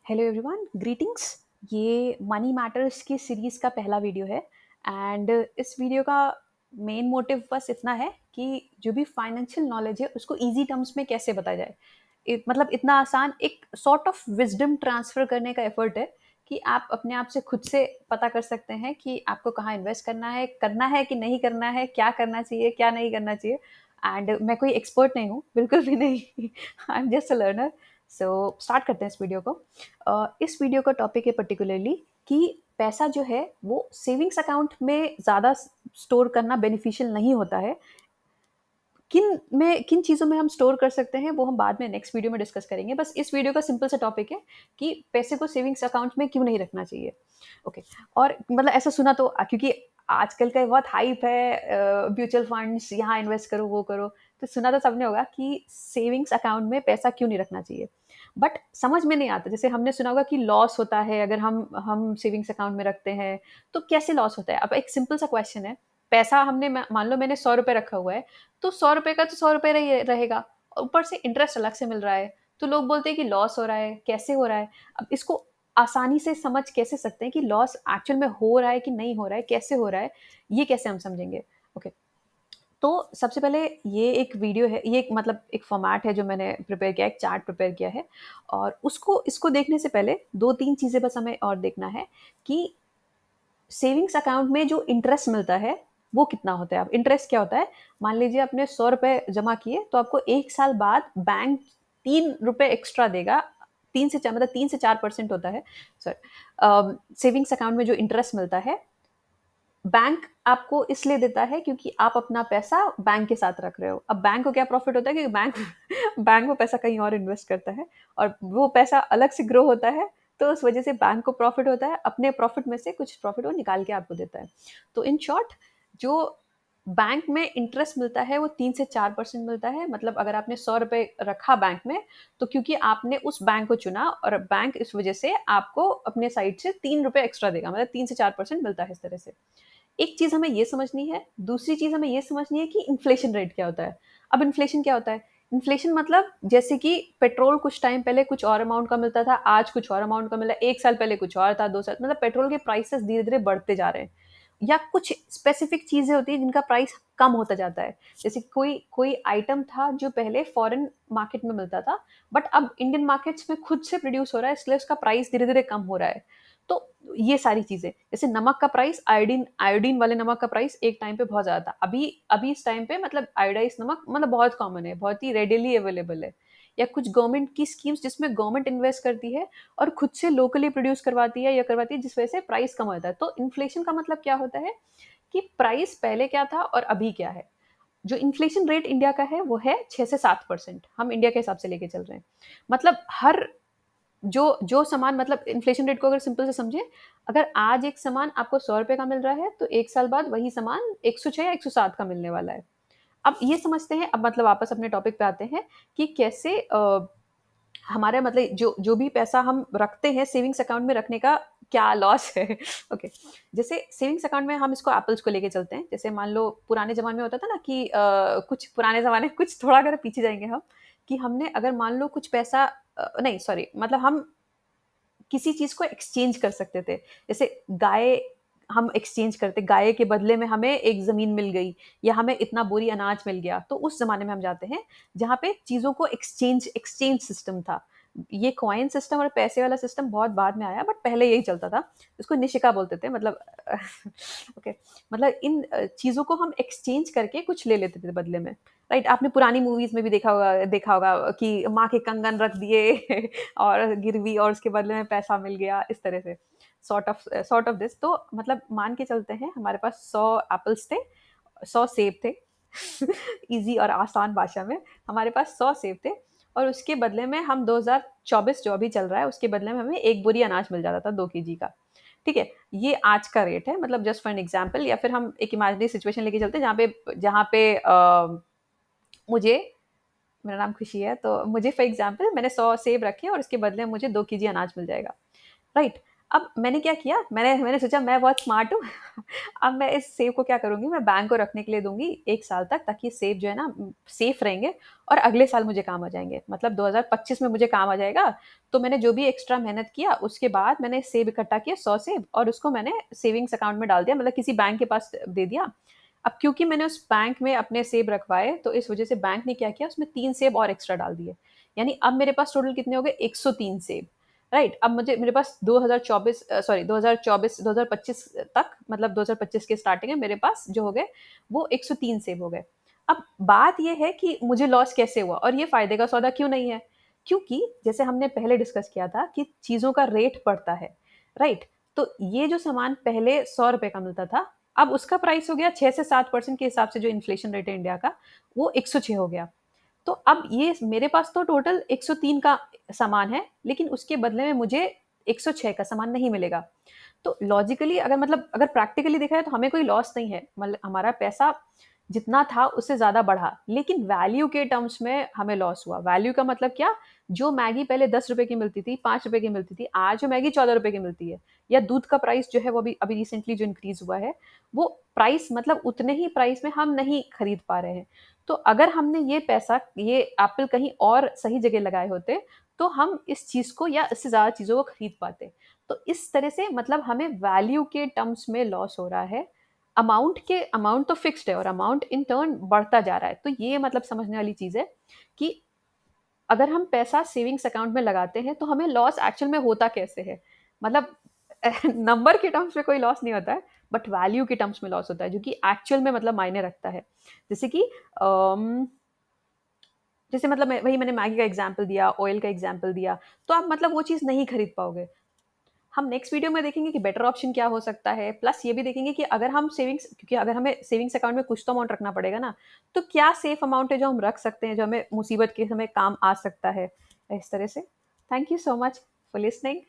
Hello everyone, greetings. ये money matters की series का पहला वीडियो है एंड इस वीडियो का मेन मोटिव बस इतना है कि जो भी फाइनेंशियल नॉलेज है उसको इजी टर्म्स में कैसे बताया जाए। मतलब इतना आसान एक सॉर्ट ऑफ विजडम ट्रांसफ़र करने का एफर्ट है कि आप अपने आप से खुद से पता कर सकते हैं कि आपको कहाँ इन्वेस्ट करना है कि नहीं करना है, क्या करना चाहिए, क्या नहीं करना चाहिए। एंड मैं कोई एक्सपर्ट नहीं हूँ, बिल्कुल भी नहीं। I am just a learner. So start करते हैं इस वीडियो को। इस वीडियो का टॉपिक है पर्टिकुलरली कि पैसा जो है वो सेविंग्स अकाउंट में ज़्यादा स्टोर करना बेनिफिशियल नहीं होता है। किन चीज़ों में हम स्टोर कर सकते हैं वो हम बाद में नेक्स्ट वीडियो में डिस्कस करेंगे। बस इस वीडियो का सिंपल सा टॉपिक है कि पैसे को सेविंग्स अकाउंट में क्यों नहीं रखना चाहिए। ओके। और मतलब ऐसा सुना तो क्योंकि आजकल का बहुत हाइप है, म्यूचुअल फंड्स, यहाँ इन्वेस्ट करो वो करो, तो सुना तो सबने होगा कि सेविंग्स अकाउंट में पैसा क्यों नहीं रखना चाहिए। बट समझ में नहीं आता। जैसे हमने सुना होगा कि लॉस होता है अगर हम सेविंग्स अकाउंट में रखते हैं, तो कैसे लॉस होता है। अब एक सिंपल सा क्वेश्चन है, पैसा हमने मान लो मैंने 100 रुपए रखा हुआ है, तो 100 रुपए का तो 100 रुपए रहेगा, ऊपर से इंटरेस्ट अलग से मिल रहा है। तो लोग बोलते हैं कि लॉस हो रहा है, कैसे हो रहा है। अब इसको आसानी से समझ कैसे सकते हैं कि लॉस एक्चुअल में हो रहा है कि नहीं हो रहा है, कैसे हो रहा है, ये कैसे हम समझेंगे। ओके। तो सबसे पहले ये एक वीडियो है, ये एक मतलब एक फॉर्मेट है जो मैंने प्रिपेयर किया है, एक चार्ट प्रिपेयर किया है। और उसको इसको देखने से पहले दो तीन चीज़ें बस हमें और देखना है कि सेविंग्स अकाउंट में जो इंटरेस्ट मिलता है वो कितना होता है। अब इंटरेस्ट क्या होता है, मान लीजिए आपने 100 रुपए जमा किए, तो आपको 1 साल बाद बैंक 3 रुपए एक्स्ट्रा देगा। 3 से 4% होता है सर सेविंग्स अकाउंट में जो इंटरेस्ट मिलता है। बैंक आपको इसलिए देता है क्योंकि आप अपना पैसा बैंक के साथ रख रहे हो। अब बैंक को क्या प्रॉफिट होता है कि बैंक बैंक वो पैसा कहीं और इन्वेस्ट करता है और वो पैसा अलग से ग्रो होता है। तो उस वजह से बैंक को प्रॉफिट होता है, अपने प्रॉफिट में से कुछ प्रॉफिट वो निकाल के आपको देता है। तो इन शॉर्ट, जो बैंक में इंटरेस्ट मिलता है वो 3 से 4% मिलता है। मतलब अगर आपने 100 रुपए रखा बैंक में, तो क्योंकि आपने उस बैंक को चुना और बैंक इस वजह से आपको अपने साइड से 3 रुपए एक्स्ट्रा देगा, मतलब 3 से 4% मिलता है इस तरह से। एक चीज़ हमें ये समझनी है, दूसरी चीज़ हमें ये समझनी है कि इन्फ्लेशन रेट क्या होता है। अब इन्फ्लेशन क्या होता है? इन्फ्लेशन मतलब जैसे कि पेट्रोल कुछ टाइम पहले कुछ और अमाउंट का मिलता था, आज कुछ और अमाउंट का मिला, 1 साल पहले कुछ और था, 2 साल मतलब पेट्रोल के प्राइसेस धीरे-धीरे बढ़ते जा रहे हैं। या कुछ स्पेसिफिक चीज़ें होती हैं जिनका प्राइस कम होता जाता है। जैसे कोई कोई आइटम था जो पहले फॉरेन मार्केट में मिलता था, बट अब इंडियन मार्केट्स में खुद से प्रोड्यूस हो रहा है, इसलिए उसका प्राइस धीरे-धीरे कम हो रहा है। तो ये सारी चीज़ें, जैसे नमक का प्राइस, आयोडीन आयोडीन वाले नमक का प्राइस एक टाइम पे बहुत ज़्यादा था। अभी अभी इस टाइम पे मतलब आयोडाइज़्ड नमक मतलब बहुत कॉमन है, बहुत ही रेडिली अवेलेबल है। या कुछ गवर्नमेंट की स्कीम्स जिसमें गवर्नमेंट इन्वेस्ट करती है और खुद से लोकली प्रोड्यूस करवाती है या करवाती है, जिस वजह से प्राइस कम होता है। तो इन्फ्लेशन का मतलब क्या होता है कि प्राइस पहले क्या था और अभी क्या है। जो इन्फ्लेशन रेट इंडिया का है वो है 6 से 7%। हम इंडिया के हिसाब से लेके चल रहे हैं। मतलब हर जो जो सामान, मतलब इन्फ्लेशन रेट को अगर सिंपल से समझे, अगर आज एक सामान आपको 100 रुपए का मिल रहा है, तो 1 साल बाद वही सामान 106 या 107 का मिलने वाला है। अब ये समझते हैं। अब मतलब वापस अपने टॉपिक पे आते हैं कि कैसे हमारे मतलब जो जो भी पैसा हम रखते हैं सेविंग्स अकाउंट में रखने का क्या लॉस है। ओके। जैसे सेविंग्स अकाउंट में हम इसको एप्पल्स को लेके चलते हैं। जैसे मान लो पुराने ज़माने में होता था ना कि कुछ पुराने ज़माने कुछ थोड़ा अगर पीछे जाएँगे हम, कि हमने अगर मान लो कुछ पैसा नहीं सॉरी मतलब हम किसी चीज़ को एक्सचेंज कर सकते थे। जैसे गाय हम एक्सचेंज करते, गाय के बदले में हमें एक ज़मीन मिल गई या हमें इतना बोरी अनाज मिल गया, तो उस ज़माने में हम जाते हैं जहाँ पे चीज़ों को एक्सचेंज एक्सचेंज सिस्टम था। ये कॉइन सिस्टम और पैसे वाला सिस्टम बहुत बाद में आया, बट पहले यही चलता था। इसको निशिका बोलते थे, मतलब ओके। मतलब इन चीज़ों को हम एक्सचेंज करके कुछ ले लेते थे बदले में। राइट? आपने पुरानी मूवीज़ में भी देखा होगा कि माँ के कंगन रख दिए और गिरवी और उसके बदले में पैसा मिल गया, इस तरह से सॉर्ट ऑफ दिस। तो मतलब मान के चलते हैं हमारे पास 100 एप्पल्स थे, 100 सेब थे। इजी और आसान भाषा में हमारे पास 100 सेब थे और उसके बदले में हम 2024 जो अभी चल रहा है उसके बदले में हमें एक बोरी अनाज मिल जाता था 2 केजी का। ठीक है, ये आज का रेट है, मतलब जस्ट फॉर एन एग्जाम्पल। या फिर हम एक इमेजिनरी सिचुएशन लेके चलते हैं जहाँ पे मुझे, मेरा नाम खुशी है, तो मुझे फॉर एग्जाम्पल मैंने 100 सेब रखे और उसके बदले में मुझे 2 केजी अनाज मिल जाएगा। राइट? अब मैंने क्या किया, मैंने सोचा मैं बहुत स्मार्ट हूँ। अब मैं इस सेव को क्या करूँगी, मैं बैंक को रखने के लिए दूँगी 1 साल तक, ताकि सेव जो है ना सेफ रहेंगे और अगले साल मुझे काम आ जाएँगे। मतलब 2025 में मुझे काम आ जाएगा। तो मैंने जो भी एक्स्ट्रा मेहनत किया, उसके बाद मैंने सेव इकट्ठा किया 100 सेव, और उसको मैंने सेविंग्स अकाउंट में डाल दिया, मतलब किसी बैंक के पास दे दिया। अब क्योंकि मैंने उस बैंक में अपने सेब रखवाए, तो इस वजह से बैंक ने क्या किया, उसमें 3 सेब और एक्स्ट्रा डाल दिए। यानी अब मेरे पास टोटल कितने हो गए, 103 सेब। राइट, अब मुझे मेरे पास 2024 सॉरी 2024 2025 तक, मतलब 2025 के स्टार्टिंग में मेरे पास जो हो गए वो 103 सेव हो गए। अब बात ये है कि मुझे लॉस कैसे हुआ और ये फायदे का सौदा क्यों नहीं है? क्योंकि जैसे हमने पहले डिस्कस किया था कि चीज़ों का रेट बढ़ता है, राइट? तो ये जो सामान पहले 100 रुपए का मिलता था, अब उसका प्राइस हो गया 6 से 7% के हिसाब से, जो इन्फ्लेशन रेट है इंडिया का, वो 106 हो गया। तो अब ये मेरे पास तो टोटल 103 का सामान है, लेकिन उसके बदले में मुझे 106 का सामान नहीं मिलेगा। तो लॉजिकली अगर, मतलब अगर प्रैक्टिकली देखा है, तो हमें कोई लॉस नहीं है, मतलब हमारा पैसा जितना था उससे ज़्यादा बढ़ा, लेकिन वैल्यू के टर्म्स में हमें लॉस हुआ। वैल्यू का मतलब क्या? जो मैगी पहले 10 रुपए की मिलती थी, 5 रुपए की मिलती थी, आज जो मैगी 14 रुपए की मिलती है, या दूध का प्राइस जो है वो अभी अभी रिसेंटली जो इंक्रीज हुआ है, वो प्राइस मतलब उतने ही प्राइस में हम नहीं खरीद पा रहे हैं। तो अगर हमने ये पैसा, ये एप्पल कहीं और सही जगह लगाए होते, तो हम इस चीज़ को या इससे ज़्यादा चीज़ों को खरीद पाते। तो इस तरह से मतलब हमें वैल्यू के टर्म्स में लॉस हो रहा है। अमाउंट तो फिक्स्ड है और अमाउंट इन टर्न बढ़ता जा रहा है। तो ये मतलब समझने वाली चीज़ है कि अगर हम पैसा सेविंग्स अकाउंट में लगाते हैं, तो हमें लॉस एक्चुअल में होता कैसे है? मतलब नंबर के टर्म्स में कोई लॉस नहीं होता है, बट वैल्यू के टर्म्स में लॉस होता है, जो कि एक्चुअल में मतलब मायने रखता है। जैसे कि जैसे मतलब वही मैंने मैगी का एग्जाम्पल दिया, ऑयल का एग्जाम्पल दिया, तो आप मतलब वो चीज़ नहीं खरीद पाओगे। हम नेक्स्ट वीडियो में देखेंगे कि बेटर ऑप्शन क्या हो सकता है, प्लस ये भी देखेंगे कि अगर हम सेविंग्स, क्योंकि अगर हमें सेविंग्स अकाउंट में कुछ तो अमाउंट रखना पड़ेगा ना, तो क्या सेफ अमाउंट है जो हम रख सकते हैं, जो हमें मुसीबत के समय काम आ सकता है, इस तरह से। Thank you so much for listening.